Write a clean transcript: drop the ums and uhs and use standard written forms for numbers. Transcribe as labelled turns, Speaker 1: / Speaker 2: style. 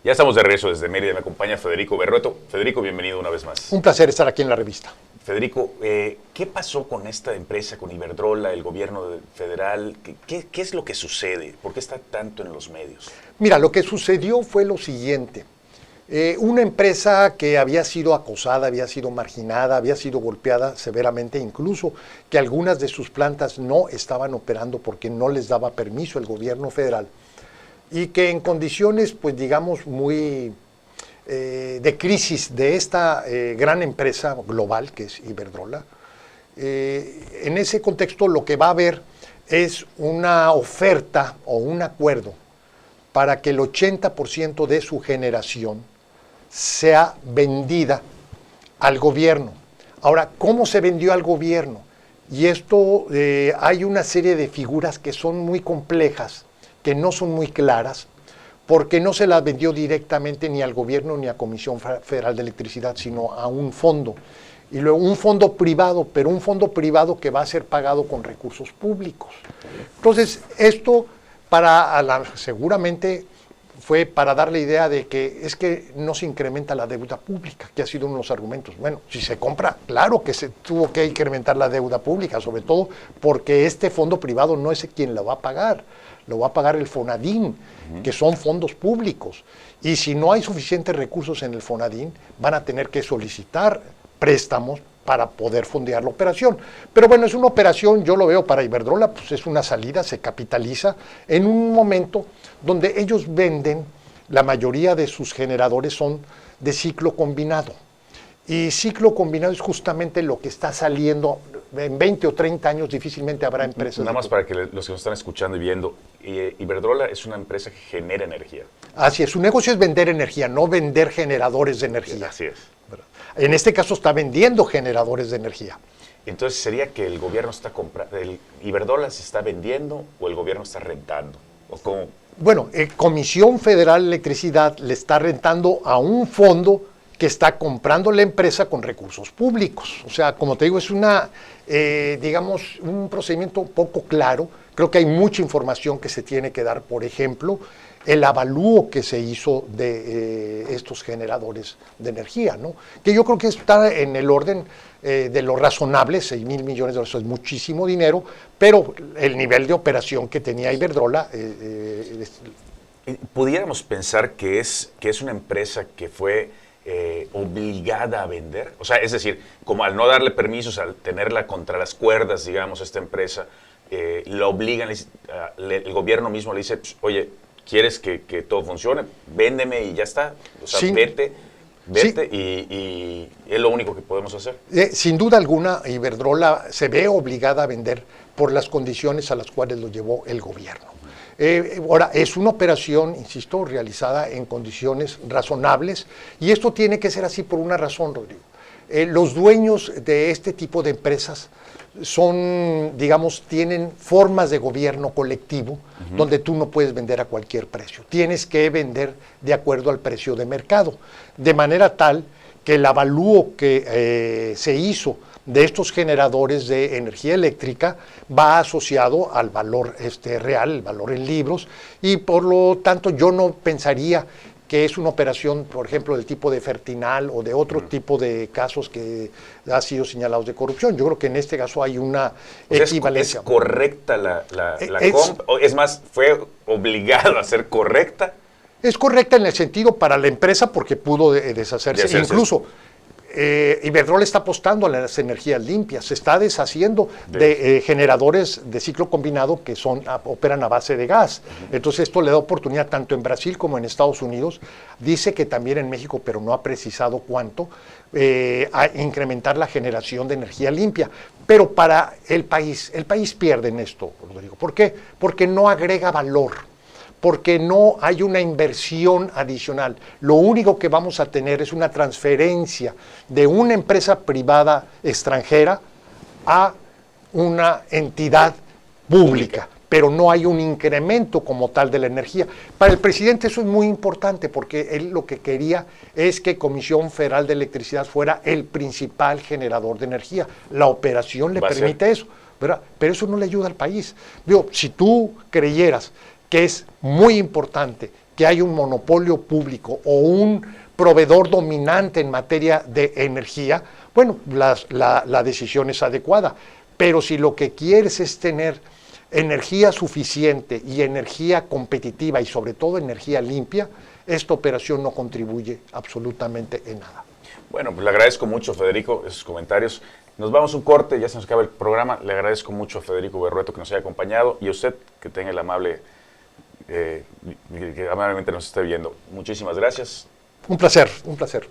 Speaker 1: Ya estamos de regreso desde Mérida, me acompaña Federico Berrueto. Federico, bienvenido una vez más.
Speaker 2: Un placer estar aquí en la revista.
Speaker 1: Federico, ¿qué pasó con esta empresa, con Iberdrola, el gobierno federal? ¿Qué es lo que sucede? ¿Por qué está tanto en los medios?
Speaker 2: Mira, lo que sucedió fue lo siguiente. Una empresa que había sido acosada, había sido marginada, había sido golpeada severamente, incluso que algunas de sus plantas no estaban operando porque no les daba permiso el gobierno federal, y que en condiciones, pues digamos, muy de crisis de esta gran empresa global que es Iberdrola, en ese contexto lo que va a haber es una oferta o un acuerdo para que el 80% de su generación sea vendida al gobierno. Ahora, ¿cómo se vendió al gobierno? Y esto, hay una serie de figuras que son muy complejas, que no son muy claras, porque no se las vendió directamente ni al gobierno ni a Comisión Federal de Electricidad, sino a un fondo. Y luego un fondo privado, pero un fondo privado que va a ser pagado con recursos públicos. Entonces, esto seguramente fue para dar la idea de que es que no se incrementa la deuda pública, que ha sido uno de los argumentos. Bueno, si se compra, claro que se tuvo que incrementar la deuda pública, sobre todo porque este fondo privado no es quien lo va a pagar, lo va a pagar el Fonadín, que son fondos públicos. Y si no hay suficientes recursos en el Fonadín, van a tener que solicitar préstamos para poder fondear la operación. Pero bueno, es una operación, yo lo veo para Iberdrola, pues es una salida, se capitaliza en un momento donde ellos venden, la mayoría de sus generadores son de ciclo combinado. Y ciclo combinado es justamente lo que está saliendo. En 20 o 30 años difícilmente habrá empresas.
Speaker 1: Nada más para que los que nos están escuchando y viendo, Iberdrola es una empresa que genera energía.
Speaker 2: Así es, su negocio es vender energía, no vender generadores de energía.
Speaker 1: Así es.
Speaker 2: En este caso está vendiendo generadores de energía.
Speaker 1: Entonces, ¿sería que el gobierno está comprando, Iberdrola se está vendiendo o el gobierno está rentando? ¿O cómo?
Speaker 2: Bueno, Comisión Federal de Electricidad le está rentando a un fondo que está comprando la empresa con recursos públicos. O sea, como te digo, es digamos, un procedimiento poco claro. Creo que hay mucha información que se tiene que dar. Por ejemplo, el avalúo que se hizo de estos generadores de energía, ¿no? Que yo creo que está en el orden de lo razonable. 6,000 millones de dólares es muchísimo dinero, pero el nivel de operación que tenía Iberdrola...
Speaker 1: ¿Pudiéramos pensar que es una empresa que fue obligada a vender? O sea, es decir, como al no darle permisos, al tenerla contra las cuerdas, digamos, esta empresa, la obligan, el gobierno mismo le dice, pues, oye, ¿quieres que todo funcione? Véndeme y ya está. O sea, sí. vete sí. y es lo único que podemos hacer.
Speaker 2: Sin duda alguna, Iberdrola se ve obligada a vender por las condiciones a las cuales lo llevó el gobierno. Ahora, es una operación, insisto, realizada en condiciones razonables, y esto tiene que ser así por una razón, Rodrigo. Los dueños de este tipo de empresas tienen formas de gobierno colectivo, donde tú no puedes vender a cualquier precio. Tienes que vender de acuerdo al precio de mercado, de manera tal que el avalúo que se hizo de estos generadores de energía eléctrica va asociado al valor real, el valor en libros, y por lo tanto yo no pensaría que es una operación, por ejemplo, del tipo de Fertinal o de otro tipo de casos que han sido señalados de corrupción. Yo creo que en este caso hay una equivalencia.
Speaker 1: ¿Es correcta la compra? Es más, ¿fue obligado a ser correcta?
Speaker 2: Es correcta en el sentido para la empresa porque pudo deshacerse. Incluso Iberdrola está apostando a las energías limpias, se está deshaciendo de generadores de ciclo combinado que operan a base de gas. Entonces esto le da oportunidad tanto en Brasil como en Estados Unidos, dice que también en México, pero no ha precisado cuánto, a incrementar la generación de energía limpia. Pero para el país pierde en esto, Rodrigo. ¿Por qué? Porque no agrega valor, porque no hay una inversión adicional. Lo único que vamos a tener es una transferencia de una empresa privada extranjera a una entidad pública, pero no hay un incremento como tal de la energía. Para el presidente eso es muy importante porque él lo que quería es que Comisión Federal de Electricidad fuera el principal generador de energía. La operación le permite eso, ¿verdad? Pero eso no le ayuda al país. Digo, si tú creyeras que es muy importante que hay un monopolio público o un proveedor dominante en materia de energía, bueno, la decisión es adecuada. Pero si lo que quieres es tener energía suficiente y energía competitiva y sobre todo energía limpia, esta operación no contribuye absolutamente en nada.
Speaker 1: Bueno, pues le agradezco mucho, Federico, esos comentarios. Nos vamos a un corte, ya se nos acaba el programa. Le agradezco mucho a Federico Berrueto que nos haya acompañado y a usted que tenga el amable, que amablemente nos esté viendo. Muchísimas gracias.
Speaker 2: Un placer, un placer.